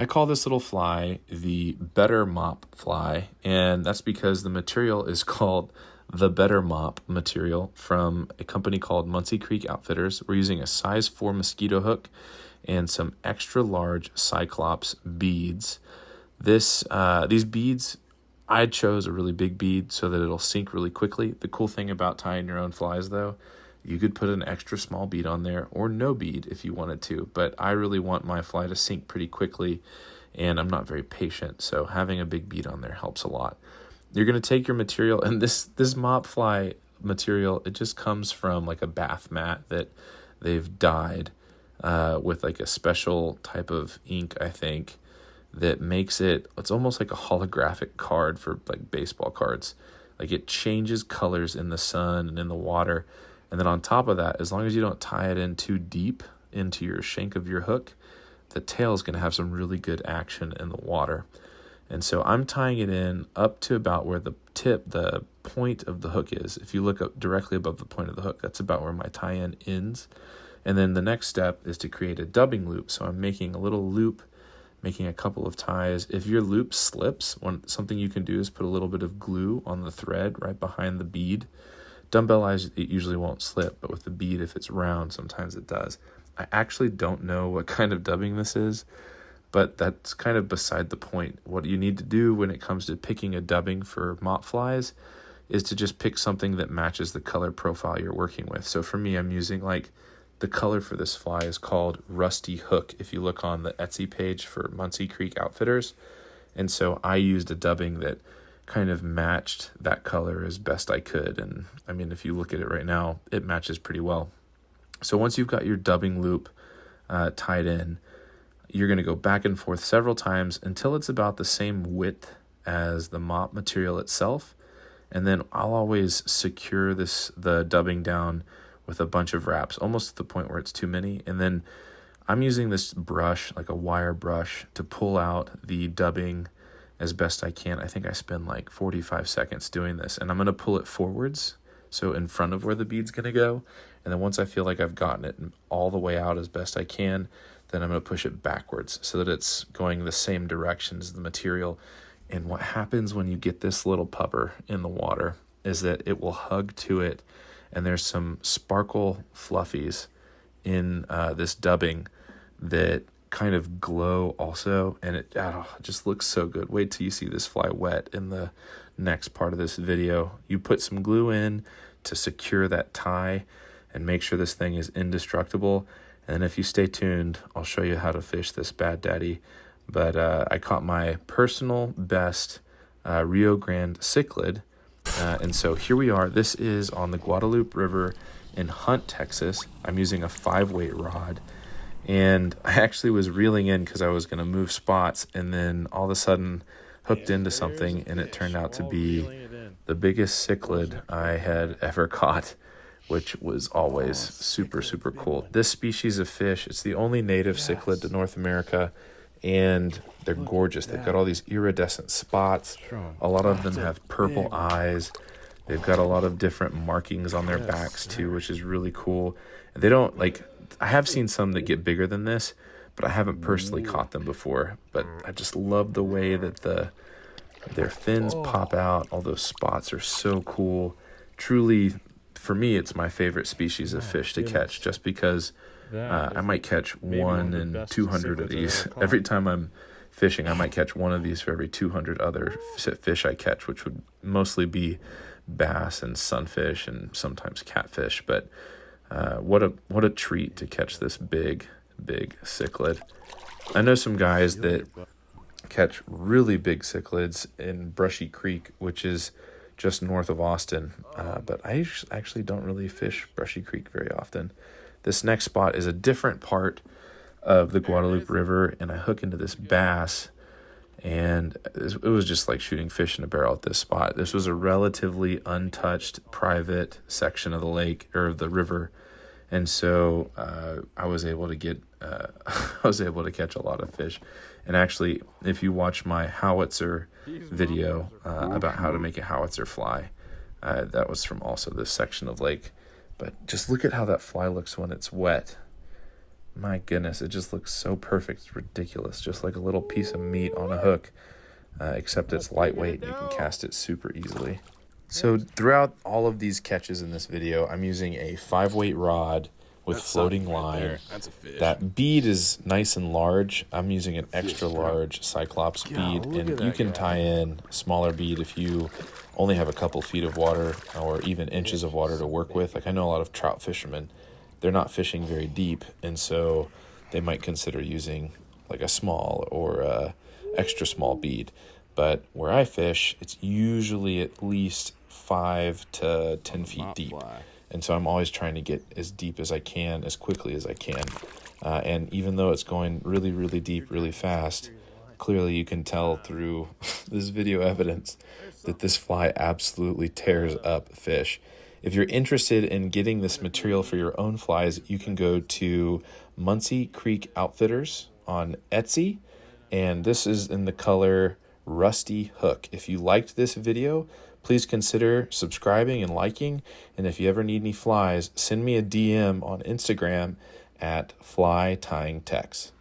I call this little fly the Better Mop Fly, and that's because the material is called the Better Mop material from a company called Muncy Outfitters. We're using a size 4 mosquito hook and some extra large Cyclops beads. These beads, I chose a really big bead so that it'll sink really quickly. The cool thing about tying your own flies, though, you could put an extra small bead on there or no bead if you wanted to, but I really want my fly to sink pretty quickly, and I'm not very patient, so having a big bead on there helps a lot. You're going to take your material, and this Mop Fly material, it just comes from like a bath mat that they've dyed with like a special type of ink, I think, that makes it's almost like a holographic card for like baseball cards. Like it changes colors in the sun and in the water. And then on top of that, as long as you don't tie it in too deep into your shank of your hook, the tail is going to have some really good action in the water. And so I'm tying it in up to about where the point of the hook is. If you look up directly above the point of the hook, that's about where my tie-in ends. And then the next step is to create a dubbing loop. So I'm making a little loop, making a couple of ties. If your loop slips, something you can do is put a little bit of glue on the thread right behind the bead. Dumbbell eyes, it usually won't slip, but with the bead, if it's round, sometimes it does. I actually don't know what kind of dubbing this is, but that's kind of beside the point. What you need to do when it comes to picking a dubbing for mop flies is to just pick something that matches the color profile you're working with. So for me, I'm using the color for this fly is called Rusty Hook, if you look on the Etsy page for Muncy Outfitters. And so I used a dubbing that kind of matched that color as best I could. And I mean, if you look at it right now, it matches pretty well. So once you've got your dubbing loop tied in, you're going to go back and forth several times until it's about the same width as the mop material itself. And then I'll always secure the dubbing down with a bunch of wraps, almost to the point where it's too many. And then I'm using this brush, like a wire brush, to pull out the dubbing as best I can. I think I spend like 45 seconds doing this, and I'm going to pull it forwards, so in front of where the bead's going to go. And then once I feel like I've gotten it all the way out as best I can, then I'm going to push it backwards so that it's going the same direction as the material. And what happens when you get this little pupper in the water is that it will hug to it, and there's some sparkle fluffies in this dubbing that kind of glow also, and it just looks so good. Wait till you see this fly wet in the next part of this video. You put some glue in to secure that tie and make sure this thing is indestructible, and then if you stay tuned, I'll show you how to fish this bad daddy. But I caught my personal best Rio Grande cichlid, and so here we are. This is on the Guadalupe River in Hunt, Texas. I'm using a 5-weight rod. And I actually was reeling in because I was going to move spots, and then all of a sudden hooked into something, and it turned out to be the biggest cichlid I had ever caught, which was always super, super cool. This species of fish, it's the only native cichlid to North America, and they're gorgeous. They've got all these iridescent spots. A lot of them have purple eyes. They've got a lot of different markings on their backs too, which is really cool. They don't I have seen some that get bigger than this, but I haven't personally caught them before. But I just love the way that their fins pop out. All those spots are so cool. Truly, for me, it's my favorite species of fish to catch, just because I might catch 1 in 200 of these. Every time I'm fishing, I might catch one of these for every 200 other fish I catch, which would mostly be bass and sunfish and sometimes catfish. But what a treat to catch this big cichlid. I know some guys that catch really big cichlids in Brushy Creek, which is just north of Austin, but I actually don't really fish Brushy Creek very often. This next spot is a different part of the Guadalupe River, and I hook into this bass, and it was just like shooting fish in a barrel at this spot. This was a relatively untouched private section of the lake or the river. And so I was able to catch a lot of fish. And actually, if you watch my howitzer video about how to make a howitzer fly, that was from also this section of lake. But just look at how that fly looks when it's wet. My goodness, it just looks so perfect. It's ridiculous. Just like a little piece of meat on a hook, except it's lightweight and you can cast it super easily. So throughout all of these catches in this video, I'm using a 5-weight rod with floating line. That's a fish. That bead is nice and large. I'm using an extra large Cyclops bead, and you can tie in a smaller bead if you only have a couple feet of water or even inches of water to work with. Like I know a lot of trout fishermen, they're not fishing very deep, and so they might consider using like a small or a extra small bead. But where I fish, it's usually at least 5 to 10 feet deep. And so I'm always trying to get as deep as I can, as quickly as I can. And even though it's going really, really deep, really fast, clearly you can tell through this video evidence that this fly absolutely tears up fish. If you're interested in getting this material for your own flies, you can go to Muncy Creek Outfitters on Etsy. And this is in the color Rusty Hook. If you liked this video, please consider subscribing and liking. And if you ever need any flies, send me a DM on Instagram at Fly Tying Techs.